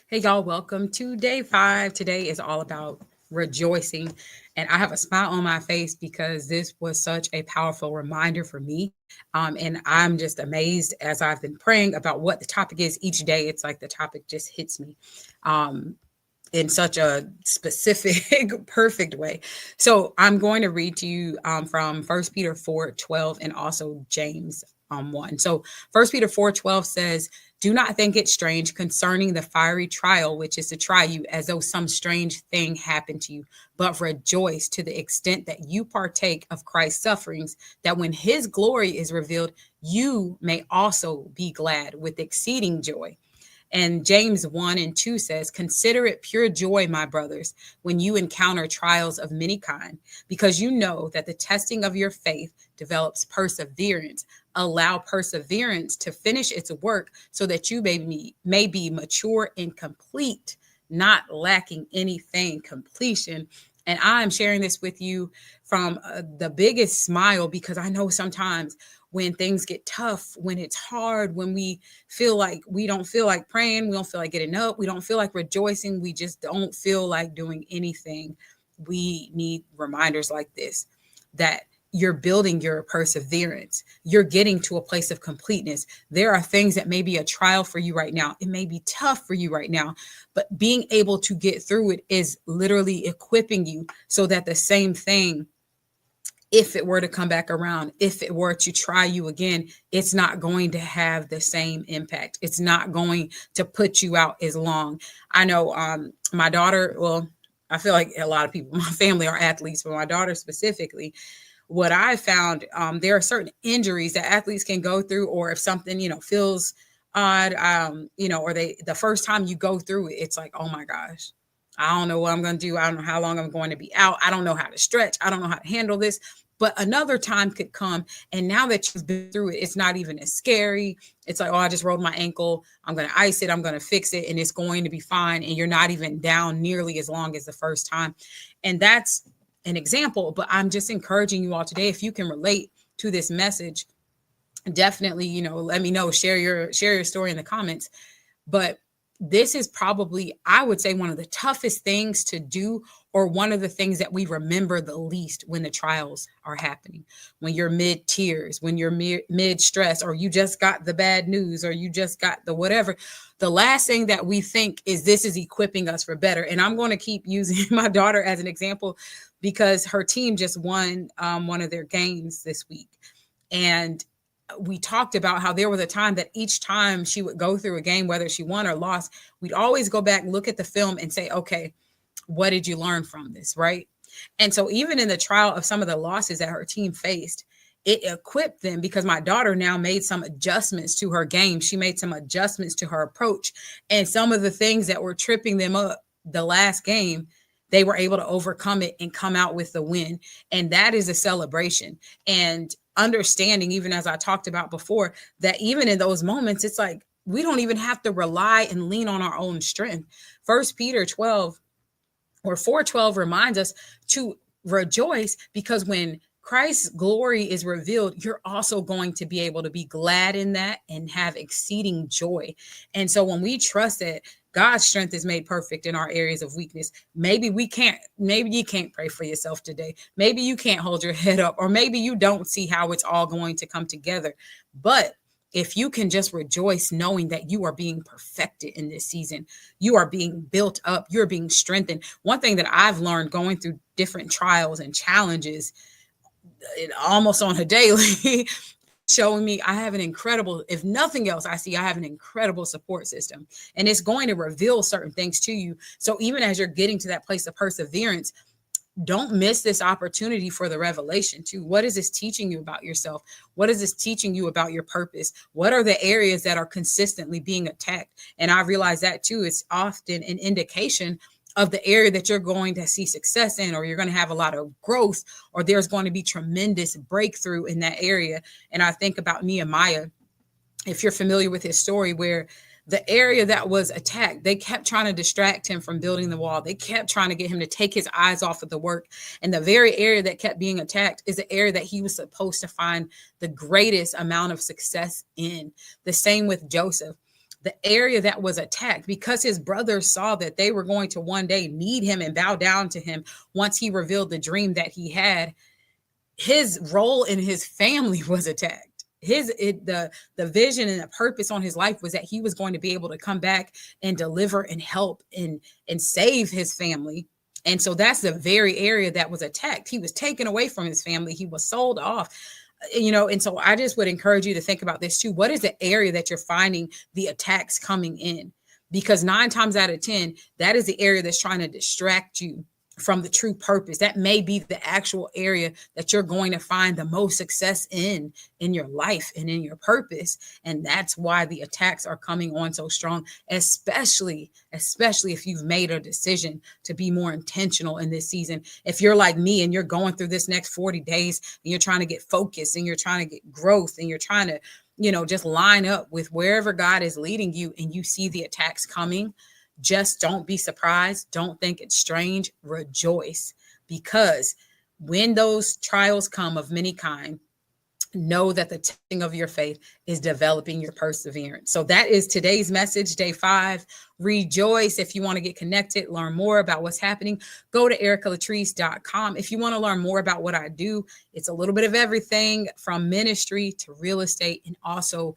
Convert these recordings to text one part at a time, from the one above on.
Hey, y'all, welcome to day 5. Today is all about rejoicing. And I have a smile on my face because this was such a powerful reminder for me. And I'm just amazed as I've been praying about what the topic is each day. It's like the topic just hits me. Um, in such a specific, perfect way. So I'm going to read to you from 1 Peter 4:12 and also James 1. So 1 Peter 4:12 says, "Do not think it strange concerning the fiery trial which is to try you, as though some strange thing happened to you, but rejoice to the extent that you partake of Christ's sufferings, that when his glory is revealed, you may also be glad with exceeding joy." And James 1 and 2 says, "Consider it pure joy, my brothers, when you encounter trials of many kind, because you know that the testing of your faith develops perseverance. Allow perseverance to finish its work so that you may be mature and complete, not lacking anything completion." And I'm sharing this with you from the biggest smile because I know sometimes when things get tough, when it's hard, when we feel like we don't feel like praying, we don't feel like getting up, we don't feel like rejoicing, we just don't feel like doing anything. We need reminders like this that you're building your perseverance. You're getting to a place of completeness. There are things that may be a trial for you right now. It may be tough for you right now, but being able to get through it is literally equipping you so that the same thing, if it were to come back around, if it were to try you again, it's not going to have the same impact. It's not going to put you out as long. I know my daughter, well, I feel like a lot of people, my family are athletes, but my daughter specifically, what I found, there are certain injuries that athletes can go through, or if something, feels odd, or the first time you go through it, it's like, oh my gosh, I don't know what I'm going to do. I don't know how long I'm going to be out. I don't know how to stretch. I don't know how to handle this. But another time could come. And now that you've been through it, it's not even as scary. It's like, oh, I just rolled my ankle. I'm going to ice it. I'm going to fix it. And it's going to be fine. And you're not even down nearly as long as the first time. And that's an example. But I'm just encouraging you all today, if you can relate to this message, definitely, let me know, share your story in the comments. But this is probably, I would say, one of the toughest things to do, or one of the things that we remember the least when the trials are happening, when you're mid tears, when you're mid stress, or you just got the bad news, or you just got the whatever. The last thing that we think is this is equipping us for better. And I'm going to keep using my daughter as an example because her team just won one of their games this week. And we talked about how there was a time that each time she would go through a game, whether she won or lost, we'd always go back, look at the film and say, okay, what did you learn from this? Right. And so even in the trial of some of the losses that her team faced, it equipped them because my daughter now made some adjustments to her game. She made some adjustments to her approach, and some of the things that were tripping them up the last game, they were able to overcome it and come out with the win. And that is a celebration. And understanding, even as I talked about before, that even in those moments, it's like we don't even have to rely and lean on our own strength. 1 Peter 12 or 4:12 reminds us to rejoice because when Christ's glory is revealed, you're also going to be able to be glad in that and have exceeding joy. And so when we trust that God's strength is made perfect in our areas of weakness, maybe you can't pray for yourself today. Maybe you can't hold your head up, or maybe you don't see how it's all going to come together. But if you can just rejoice knowing that you are being perfected in this season, you are being built up, you're being strengthened. One thing that I've learned going through different trials and challenges, almost on a daily, showing me I have an incredible, if nothing else, I have an incredible support system, and it's going to reveal certain things to you. So even as you're getting to that place of perseverance, don't miss this opportunity for the revelation too. What is this teaching you about yourself? What is this teaching you about your purpose? What are the areas that are consistently being attacked? And I realize that too, it's often an indication of the area that you're going to see success in, or you're going to have a lot of growth, or there's going to be tremendous breakthrough in that area. And I think about Nehemiah, if you're familiar with his story, where the area that was attacked, they kept trying to distract him from building the wall. They kept trying to get him to take his eyes off of the work. And the very area that kept being attacked is the area that he was supposed to find the greatest amount of success in. The same with Joseph. the area that was attacked, because his brothers saw that they were going to one day need him and bow down to him once he revealed the dream that he had, his role in his family was attacked. The vision and the purpose on his life was that he was going to be able to come back and deliver and help and save his family. And so that's the very area that was attacked. He was taken away from his family. He was sold off. And so I just would encourage you to think about this too. What is the area that you're finding the attacks coming in? Because 9 times out of 10, that is the area that's trying to distract you from the true purpose. That may be the actual area that you're going to find the most success in your life and in your purpose. And that's why the attacks are coming on so strong, especially if you've made a decision to be more intentional in this season. If you're like me and you're going through this next 40 days and you're trying to get focused and you're trying to get growth and you're trying to, just line up with wherever God is leading you, and you see the attacks coming, just don't be surprised. Don't think it's strange. Rejoice, because when those trials come of many kind, know that the testing of your faith is developing your perseverance. So that is today's message, day 5. Rejoice. If you want to get connected, learn more about what's happening, go to ericalatrice.com. If you want to learn more about what I do, it's a little bit of everything from ministry to real estate and also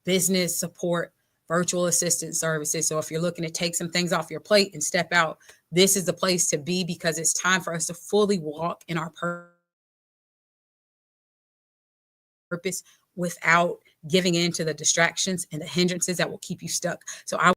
business support, virtual assistant services. So if you're looking to take some things off your plate and step out, this is the place to be, because it's time for us to fully walk in our purpose without giving in to the distractions and the hindrances that will keep you stuck. So I